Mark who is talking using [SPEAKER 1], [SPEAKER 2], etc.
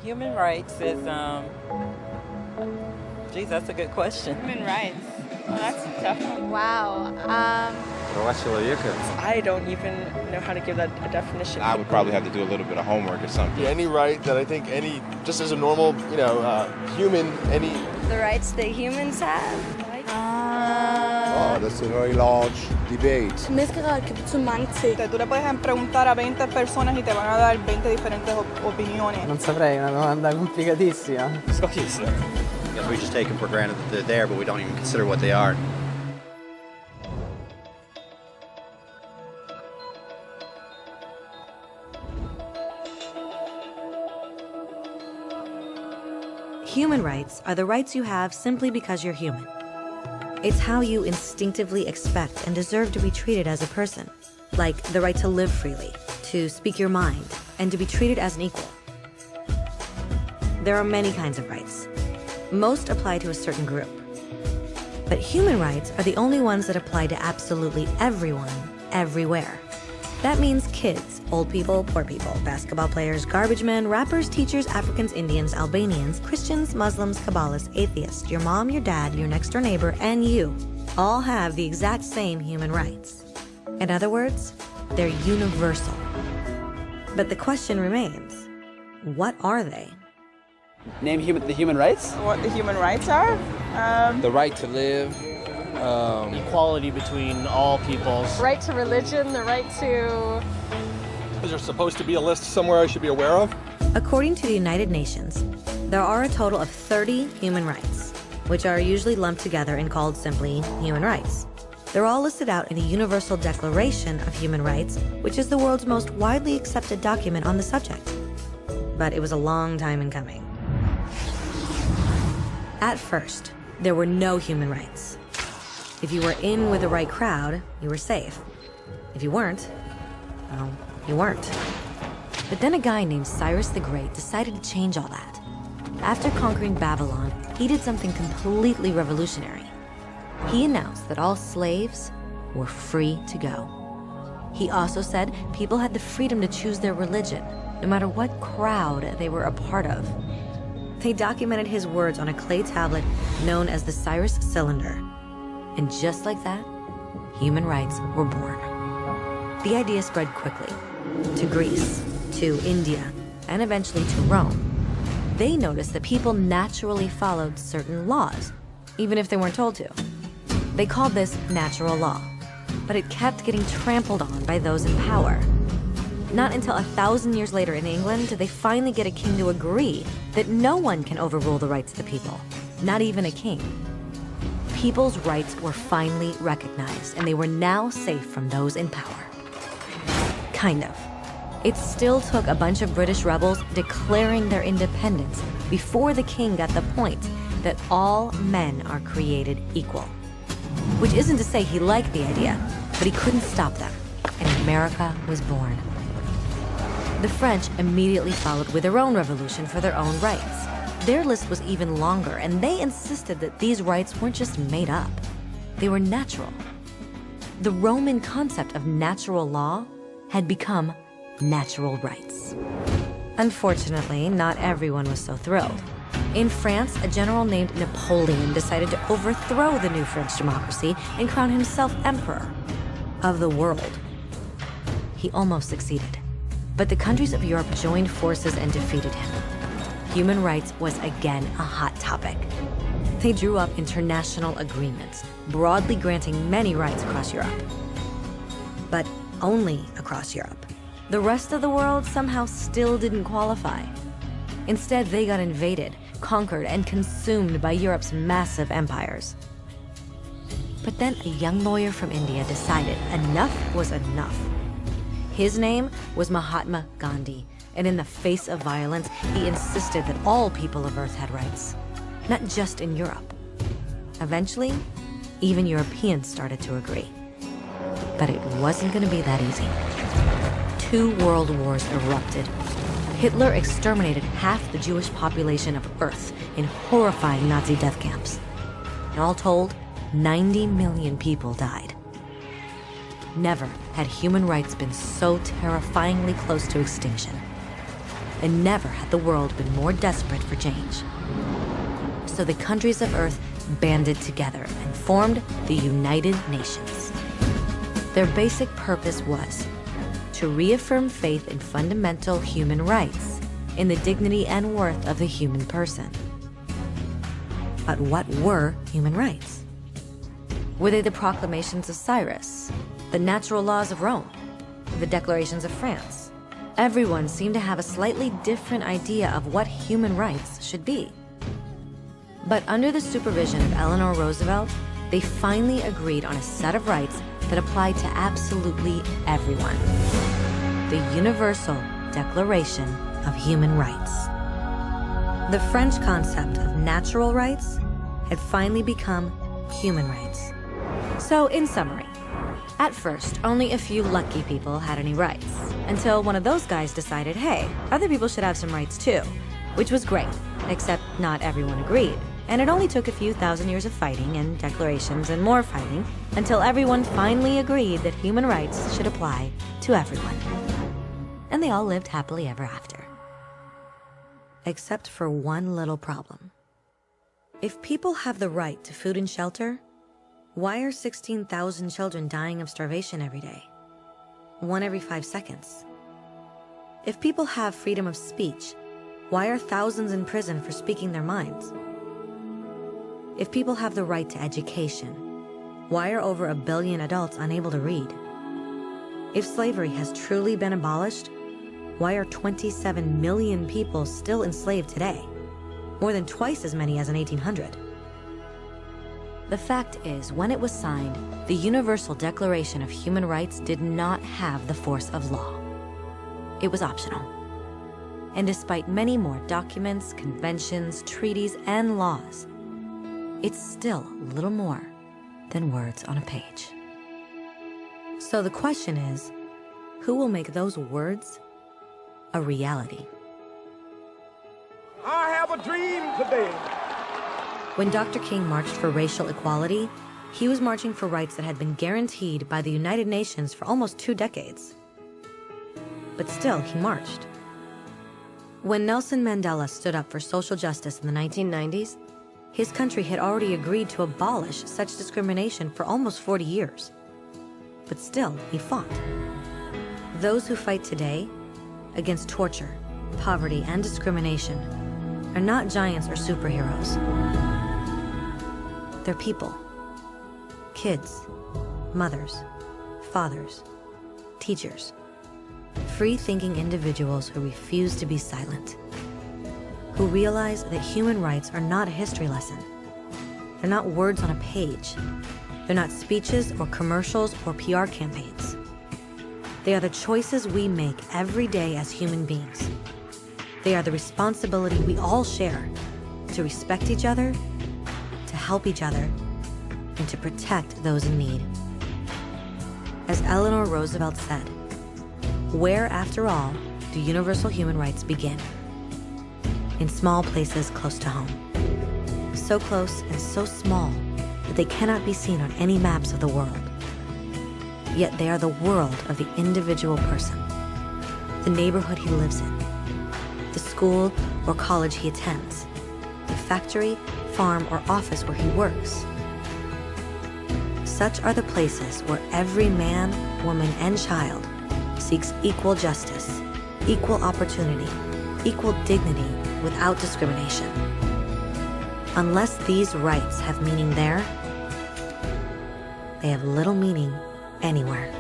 [SPEAKER 1] Human rights is, geez, that's a good question.
[SPEAKER 2] Human rights. Well, that's a tough one.
[SPEAKER 3] Wow.
[SPEAKER 2] I don't even know how to give that a definition.
[SPEAKER 4] I would probably have to do a little bit of homework or something.
[SPEAKER 5] Yeah, any right that I think just as a normal, human,
[SPEAKER 3] The rights that humans have.
[SPEAKER 6] Oh, that's a very large debate.
[SPEAKER 3] Mezclar que son mange ting.
[SPEAKER 2] Tú le puedes preguntar a 20 personas y te van a dar 20 diferentes opiniones.
[SPEAKER 7] Non saprei, una domanda complicatissima.
[SPEAKER 8] We just take them for granted that they're there, but we don't even consider what they are.
[SPEAKER 9] Human rights are the rights you have simply because you're human. It's how you instinctively expect and deserve to be treated as a person, like the right to live freely, to speak your mind, and to be treated as an equal. There are many kinds of rights. Most apply to a certain group. But human rights are the only ones that apply to absolutely everyone, everywhere. That means kids, old people, poor people, basketball players, garbage men, rappers, teachers, Africans, Indians, Albanians, Christians, Muslims, Kabbalists, atheists, your mom, your dad, your next door neighbor, and you all have the exact same human rights. In other words, they're universal. But the question remains, what are they?
[SPEAKER 7] Name the human rights?
[SPEAKER 2] What the human rights are?
[SPEAKER 4] The right to live.
[SPEAKER 7] Equality between all peoples.
[SPEAKER 3] Right to religion, the right to...
[SPEAKER 5] Is there supposed to be a list somewhere I should be aware of?
[SPEAKER 9] According to the United Nations, there are a total of 30 human rights, which are usually lumped together and called simply human rights. They're all listed out in the Universal Declaration of Human Rights, which is the world's most widely accepted document on the subject. But it was a long time in coming. At first, there were no human rights. If you were in with the right crowd, you were safe. If you weren't, well, you weren't. But then a guy named Cyrus the Great decided to change all that. After conquering Babylon, he did something completely revolutionary. He announced that all slaves were free to go. He also said people had the freedom to choose their religion, no matter what crowd they were a part of. They documented his words on a clay tablet known as the Cyrus Cylinder. And just like that, human rights were born. The idea spread quickly to Greece, to India, and eventually to Rome. They noticed that people naturally followed certain laws, even if they weren't told to. They called this natural law, but it kept getting trampled on by those in power. Not until 1,000 years later in England did they finally get a king to agree that no one can overrule the rights of the people, not even a king. People's rights were finally recognized, and they were now safe from those in power. Kind of. It still took a bunch of British rebels declaring their independence before the king got the point that all men are created equal. Which isn't to say he liked the idea, but he couldn't stop them, and America was born. The French immediately followed with their own revolution for their own rights. Their list was even longer, and they insisted that these rights weren't just made up. They were natural. The Roman concept of natural law had become natural rights. Unfortunately, not everyone was so thrilled. In France, a general named Napoleon decided to overthrow the new French democracy and crown himself emperor of the world. He almost succeeded, but the countries of Europe joined forces and defeated him. Human rights was again a hot topic. They drew up international agreements, broadly granting many rights across Europe. But only across Europe. The rest of the world somehow still didn't qualify. Instead, they got invaded, conquered, and consumed by Europe's massive empires. But then a young lawyer from India decided enough was enough. His name was Mahatma Gandhi, and in the face of violence, he insisted that all people of Earth had rights, not just in Europe. Eventually, even Europeans started to agree. But it wasn't going to be that easy. 2 world wars erupted. Hitler exterminated half the Jewish population of Earth in horrifying Nazi death camps. And all told, 90 million people died. Never had human rights been so terrifyingly close to extinction. and never had the world been more desperate for change. So the countries of Earth banded together and formed the United Nations. Their basic purpose was to reaffirm faith in fundamental human rights, in the dignity and worth of the human person. But what were human rights? Were they the proclamations of Cyrus, the natural laws of Rome, the declarations of France? Everyone seemed to have a slightly different idea of what human rights should be. But under the supervision of Eleanor Roosevelt, they finally agreed on a set of rights that applied to absolutely everyone. The Universal Declaration of Human Rights. The French concept of natural rights had finally become human rights. So, in summary, at first, only a few lucky people had any rights, until one of those guys decided, hey, other people should have some rights too, which was great, except not everyone agreed. And it only took a few thousand years of fighting and declarations and more fighting until everyone finally agreed that human rights should apply to everyone. And they all lived happily ever after. Except for one little problem. If people have the right to food and shelter, why are 16,000 children dying of starvation every day? 1 every 5 seconds. If people have freedom of speech, why are thousands in prison for speaking their minds? If people have the right to education, why are over 1 billion adults unable to read? If slavery has truly been abolished, why are 27 million people still enslaved today? More than twice as many as in 1800. The fact is, when it was signed, the Universal Declaration of Human Rights did not have the force of law. It was optional. And despite many more documents, conventions, treaties, and laws, it's still little more than words on a page. So the question is, who will make those words a reality?
[SPEAKER 6] I have a dream today.
[SPEAKER 9] When Dr. King marched for racial equality, he was marching for rights that had been guaranteed by the United Nations for almost 2 decades. But still, he marched. When Nelson Mandela stood up for social justice in the 1990s, his country had already agreed to abolish such discrimination for almost 40 years. But still, he fought. Those who fight today against torture, poverty, and discrimination are not giants or superheroes. They're people. Kids, mothers, fathers, teachers. Free-thinking individuals who refuse to be silent. Who realize that human rights are not a history lesson. They're not words on a page. They're not speeches or commercials or PR campaigns. They are the choices we make every day as human beings. They are the responsibility we all share to respect each other, to help each other, and to protect those in need. As Eleanor Roosevelt said, where, after all, do universal human rights begin? In small places close to home. So close and so small that they cannot be seen on any maps of the world. Yet they are the world of the individual person, the neighborhood he lives in, the school or college he attends, the factory, farm, or office where he works. Such are the places where every man, woman, and child seeks equal justice, equal opportunity, equal dignity without discrimination. Unless these rights have meaning there, they have little meaning anywhere.